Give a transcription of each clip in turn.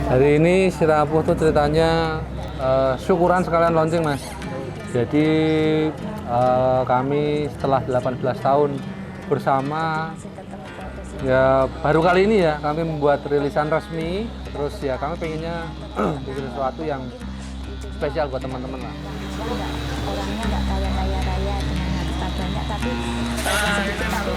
Hari ini Sirapuh tuh ceritanya syukuran sekalian launching, Mas. Jadi kami setelah 18 tahun bersama, ya baru kali ini ya kami membuat rilisan resmi. Terus ya kami pengennya bikin sesuatu yang spesial buat teman-teman lah. Orangnya nggak kaya raya dengan harta banyak, tapi sedikit tapi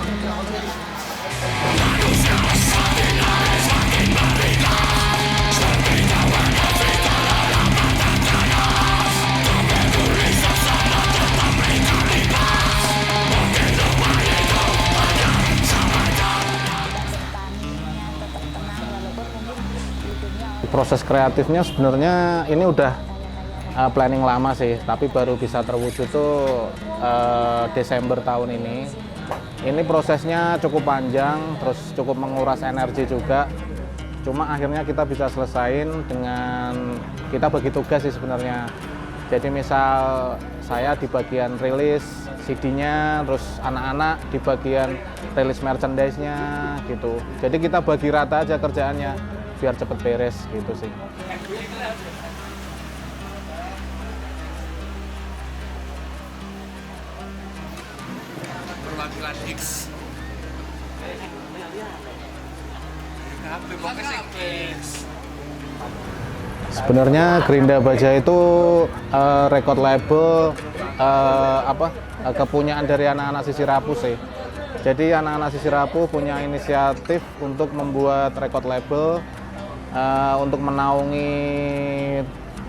proses kreatifnya sebenarnya ini udah planning lama sih, tapi baru bisa terwujud tuh Desember tahun ini. Ini prosesnya cukup panjang, terus cukup menguras energi juga. Cuma akhirnya kita bisa selesain dengan kita bagi tugas sih sebenarnya. Jadi misal saya di bagian rilis CD-nya, terus anak-anak di bagian rilis merchandise-nya gitu. Jadi kita bagi rata aja kerjaannya biar cepet beres gitu sih. Perwakilan X. Sebenarnya Gerinda Baja itu record label kepunyaan dari anak-anak Sisi Rapuh sih. Jadi anak-anak Sisi Rapuh punya inisiatif untuk membuat record label untuk menaungi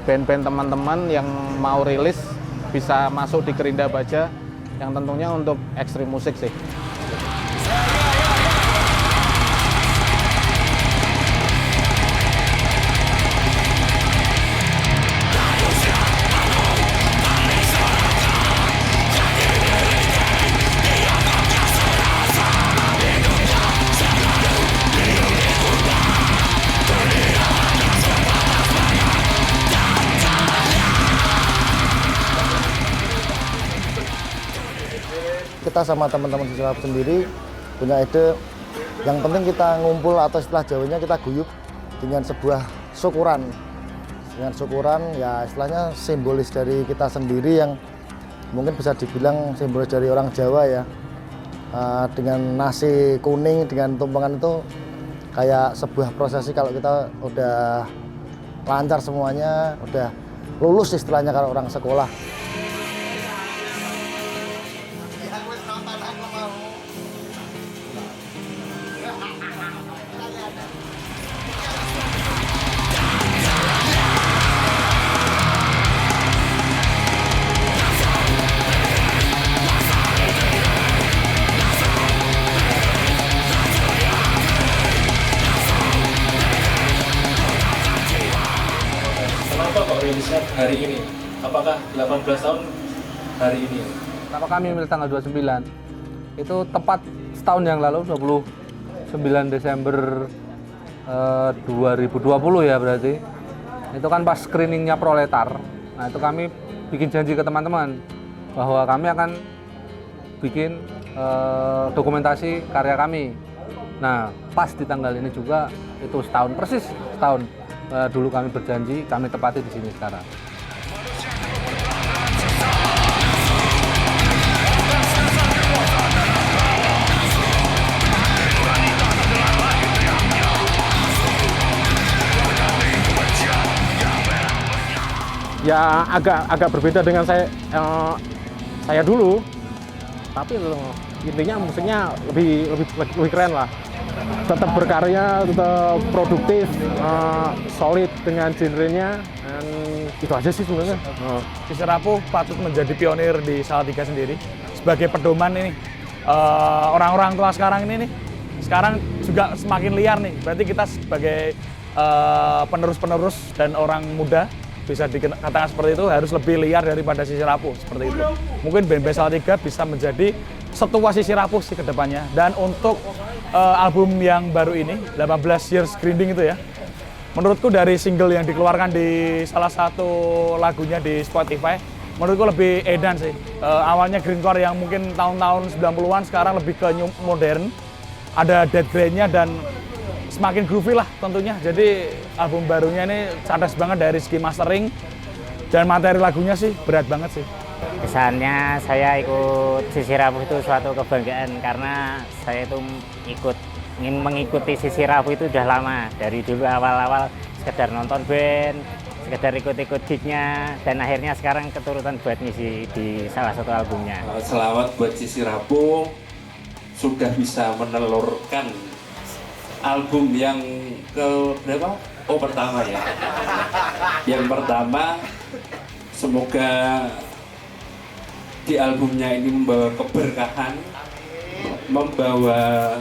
band-band teman-teman yang mau rilis bisa masuk di Gerinda Baja, yang tentunya untuk ekstrim musik sih. Kita sama teman-teman Sisi Rapuh sendiri punya ide, yang penting kita ngumpul atau istilah Jawanya kita guyup dengan sebuah syukuran. Dengan syukuran ya istilahnya simbolis dari kita sendiri, yang mungkin bisa dibilang simbolis dari orang Jawa ya. Dengan nasi kuning, dengan tumpengan itu kayak sebuah prosesi. Kalau kita udah lancar semuanya, udah lulus istilahnya kalau orang sekolah. Kenapa kok rilisnya hari ini? Apakah 18 tahun hari ini? Kenapa kami milih tanggal 29? Itu tepat setahun yang lalu, 29 Desember 2020 ya berarti. Itu kan pas screeningnya Proletar. Nah itu kami bikin janji ke teman-teman bahwa kami akan bikin dokumentasi karya kami. Nah pas di tanggal ini juga itu setahun, persis setahun. Dulu kami berjanji, kami tepati di sini sekarang. Ya agak berbeda dengan saya dulu, tapi intinya musiknya lebih keren lah. Tetap berkarya, tetap produktif, solid dengan genrenya, dan itu aja sih sebenarnya. Sisi Rapuh patut menjadi pionir di Salatiga sendiri sebagai pedoman ini. Orang-orang tua sekarang ini nih, sekarang juga semakin liar nih. Berarti kita sebagai penerus-penerus dan orang muda, bisa dikatakan seperti itu, harus lebih liar daripada Sisi Rapuh seperti itu. Mungkin band-band Salatiga bisa menjadi setua Sisi Rapuh sih ke depannya. Dan untuk album yang baru ini, 18 Years Grinding itu ya, menurutku dari single yang dikeluarkan di salah satu lagunya di Spotify, menurutku lebih edan sih. Awalnya grindcore yang mungkin tahun-tahun 90-an, sekarang lebih ke new modern. ada dead grade-nya dan semakin groovy lah tentunya. Jadi album barunya ini cerdas banget dari segi mastering dan materi lagunya sih berat banget sih. Kesannya saya ikut Sisi Rapuh itu suatu kebanggaan karena saya itu ingin mengikuti Sisi Rapuh itu udah lama. Dari dulu awal-awal sekedar nonton band, sekedar ikut-ikut gig-nya, dan akhirnya sekarang keturutan buat ngisi di salah satu albumnya. Selamat buat Sisi Rapuh, sudah bisa menelurkan album yang ke berapa? Oh, pertama ya. Yang pertama, semoga di albumnya ini membawa keberkahan, membawa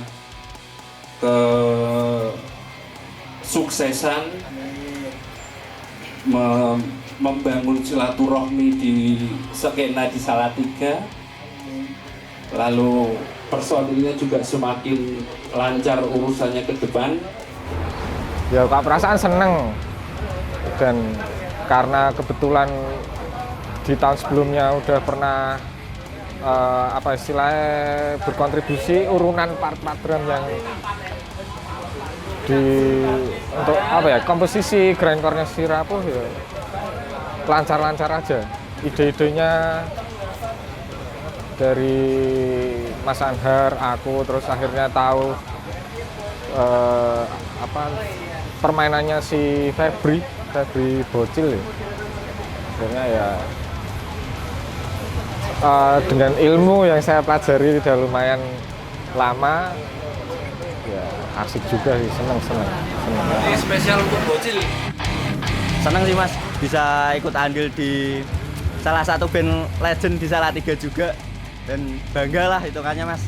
kesuksesan, membangun silaturahmi di skena di Salatiga, lalu personilnya juga semakin lancar urusannya ke depan. Ya Kak, perasaan seneng, dan karena kebetulan di tahun sebelumnya udah pernah apa istilahnya berkontribusi urunan part-part drum yang untuk apa ya, komposisi grindcore-nya Sisi Rapuh ya lancar-lancar aja. Ide-idenya dari Mas Anhar, aku, terus akhirnya tahu apa permainannya si Febri Bocil ya. Akhirnya ya dengan ilmu yang saya pelajari udah lumayan lama, ya asik juga sih, seneng. Ini spesial untuk Bocil. Seneng sih Mas, bisa ikut andil di salah satu band legend di Salatiga juga, dan bangga lah hitungannya Mas.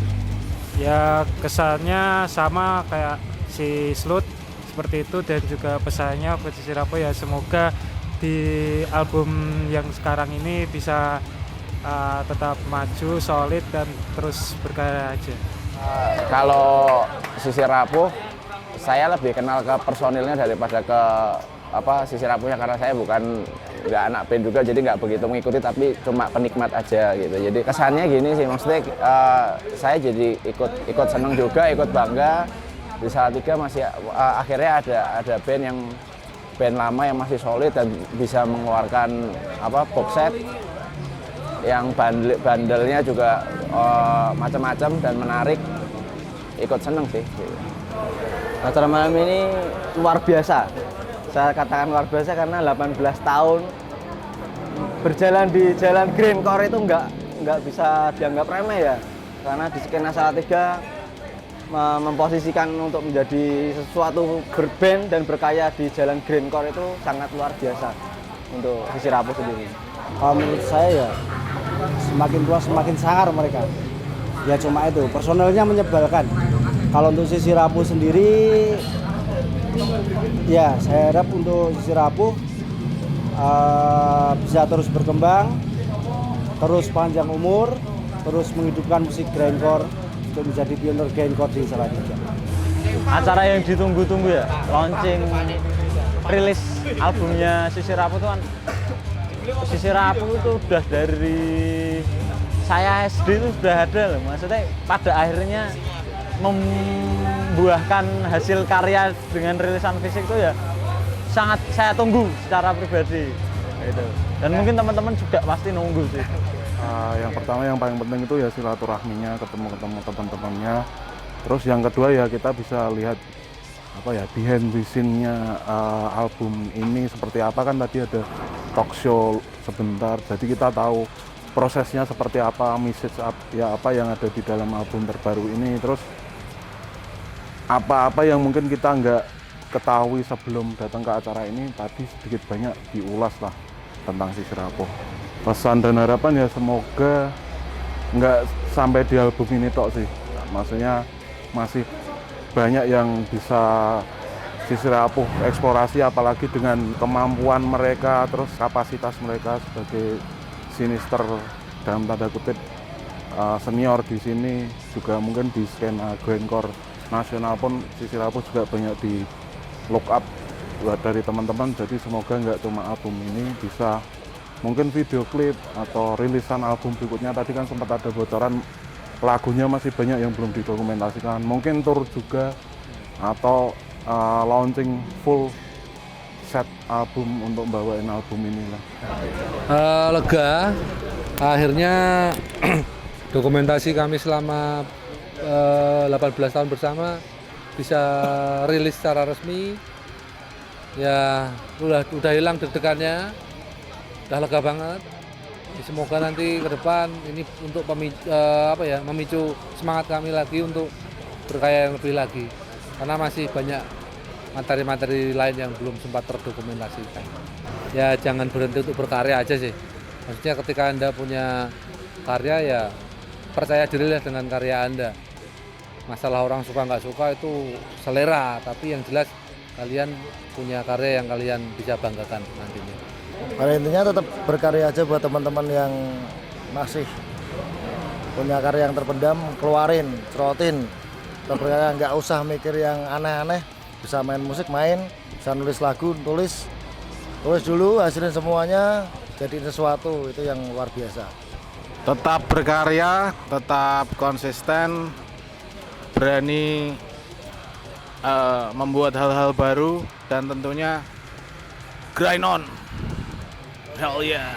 Ya kesannya sama kayak si Slut seperti itu, dan juga pesannya buat Sisi Rapuh ya semoga di album yang sekarang ini bisa tetap maju, solid, dan terus berkarya aja. Kalau Sisi Rapuh, saya lebih kenal ke personilnya daripada ke Sisi Rapuhnya, karena saya nggak anak band juga, jadi nggak begitu mengikuti, tapi cuma penikmat aja gitu. Jadi kesannya gini sih, maksudnya saya jadi ikut seneng juga, ikut bangga di Salatiga masih akhirnya ada band lama yang masih solid dan bisa mengeluarkan box set yang bandelnya juga macam-macam dan menarik. Ikut seneng sih. Acara malam ini luar biasa. Saya katakan luar biasa karena 18 tahun berjalan di jalan grindcore itu nggak bisa dianggap remeh ya. Karena di skena Salatiga memposisikan untuk menjadi sesuatu berband dan berkarya di jalan grindcore itu sangat luar biasa untuk Sisi Rapuh sendiri. Menurut saya ya semakin tua semakin sangar mereka. Ya cuma itu, personelnya menyebalkan. Kalau untuk Sisi Rapuh sendiri, ya saya harap untuk Sisi Rapuh bisa terus berkembang, terus panjang umur, terus menghidupkan musik grindcore untuk menjadi pionir grindcore di Salatiga. Acara yang ditunggu-tunggu ya, launching rilis albumnya Sisi Rapuh itu kan, Sisi Rapuh itu udah dari saya SD itu sudah ada loh. Maksudnya pada akhirnya membuahkan hasil karya dengan rilisan fisik itu ya sangat saya tunggu secara pribadi gitu. Dan mungkin teman-teman juga pasti nunggu sih. Yang pertama yang paling penting itu ya silaturahminya, ketemu teman-temannya. Terus yang kedua ya kita bisa lihat behind the scene-nya album ini seperti apa. Kan tadi ada talk show sebentar, jadi kita tahu prosesnya seperti apa, message apa yang ada di dalam album terbaru ini. Terus apa-apa yang mungkin kita nggak ketahui sebelum datang ke acara ini tadi sedikit banyak diulas lah tentang Sisi Rapuh. Pesan dan harapan ya semoga nggak sampai di album ini tok sih, maksudnya masih banyak yang bisa Sisi Rapuh eksplorasi, apalagi dengan kemampuan mereka, terus kapasitas mereka sebagai sinister dalam tanda kutip senior di sini, juga mungkin di skena grindcore nasional pun Sisi Rapuh juga banyak di look up dari teman-teman. Jadi semoga nggak cuma album ini, bisa mungkin video klip atau rilisan album berikutnya. Tadi kan sempat ada bocoran lagunya masih banyak yang belum didokumentasikan. Mungkin tour juga atau launching full set album untuk bawain album inilah. Lega, akhirnya dokumentasi kami selama 18 tahun bersama bisa rilis secara resmi. Ya udah hilang deg-degannya, udah lega banget. Semoga nanti ke depan ini untuk memicu semangat kami lagi untuk berkarya yang lebih lagi, karena masih banyak materi-materi lain yang belum sempat terdokumentasikan. Ya jangan berhenti untuk berkarya aja sih. Maksudnya ketika Anda punya karya, ya percaya dirilah dengan karya Anda. Masalah orang suka nggak suka itu selera, tapi yang jelas kalian punya karya yang kalian bisa banggakan nantinya. Pada intinya tetap berkarya aja buat teman-teman yang masih punya karya yang terpendam, keluarin, cerotin. Tetap berkarya, nggak usah mikir yang aneh-aneh. Bisa main musik, main, bisa nulis lagu, tulis dulu, hasilin semuanya, jadi sesuatu itu yang luar biasa. Tetap berkarya, tetap konsisten, berani membuat hal-hal baru, dan tentunya grind on. Hell yeah.